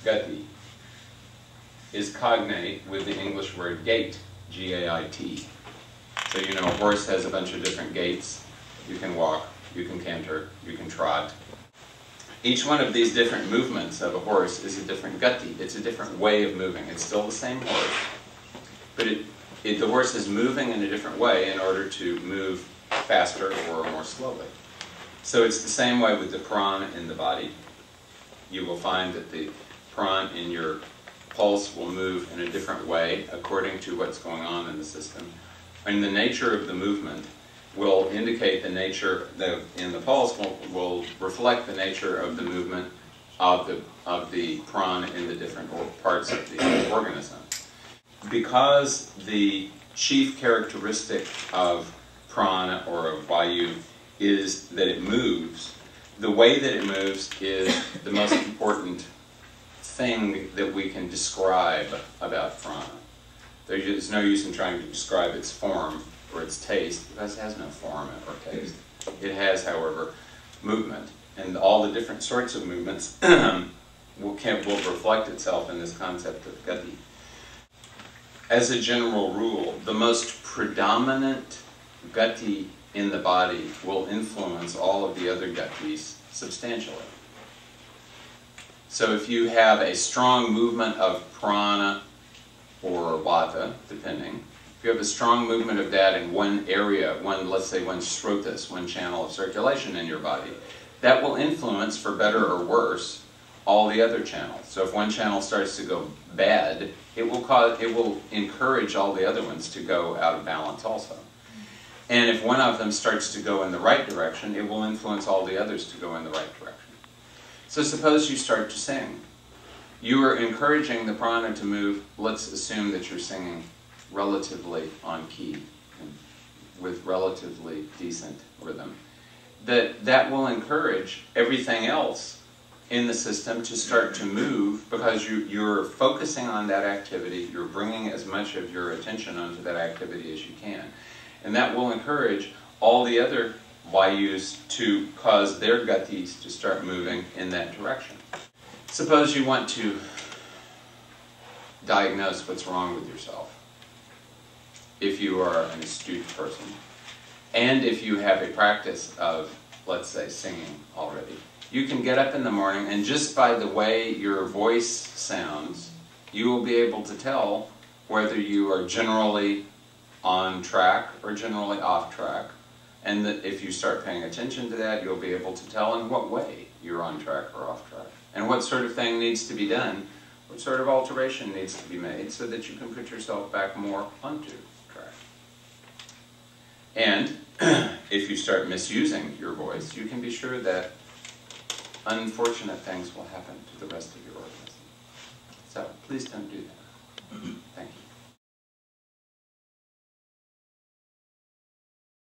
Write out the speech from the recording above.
gati, is cognate with the English word gait, G-A-I-T. So you know a horse has a bunch of different gaits. You can walk, you can canter, you can trot. Each one of these different movements of a horse is a different gati. It's a different way of moving. It's still the same horse, but the horse is moving in a different way in order to move faster or more slowly. So it's the same way with the prana in the body. You will find that the prana in your pulse will move in a different way according to what's going on in the system. And the nature of the movement will indicate the nature, in the pulse will reflect the nature of the movement of the prana in the different parts of the organism. Because the chief characteristic of prana or of vayu is that it moves, the way that it moves is the most important thing that we can describe about prana. There's no use in trying to describe its form or its taste, because it has no form or taste. It has, however, movement, and all the different sorts of movements will reflect itself in this concept of gati. As a general rule, the most predominant gati in the body will influence all of the other gatis substantially. So if you have a strong movement of prana or vata, depending, if you have a strong movement of that in one area, let's say one srotas, one channel of circulation in your body, that will influence, for better or worse, all the other channels. So if one channel starts to go bad, it will encourage all the other ones to go out of balance also. And if one of them starts to go in the right direction, it will influence all the others to go in the right direction. So suppose you start to sing. You are encouraging the prana to move. Let's assume that you're singing relatively on key and with relatively decent rhythm. That will encourage everything else in the system to start to move, because you're focusing on that activity, you're bringing as much of your attention onto that activity as you can. And that will encourage all the other vayus to cause their gatis to start moving in that direction. Suppose you want to diagnose what's wrong with yourself, if you are an astute person, and if you have a practice of, let's say, singing already. You can get up in the morning, and just by the way your voice sounds, you will be able to tell whether you are generally on track or generally off track. And that if you start paying attention to that, you'll be able to tell in what way you're on track or off track, and what sort of thing needs to be done, what sort of alteration needs to be made so that you can put yourself back more onto track. And if you start misusing your voice, you can be sure that unfortunate things will happen to the rest of your organism. So please don't do that. Thank you.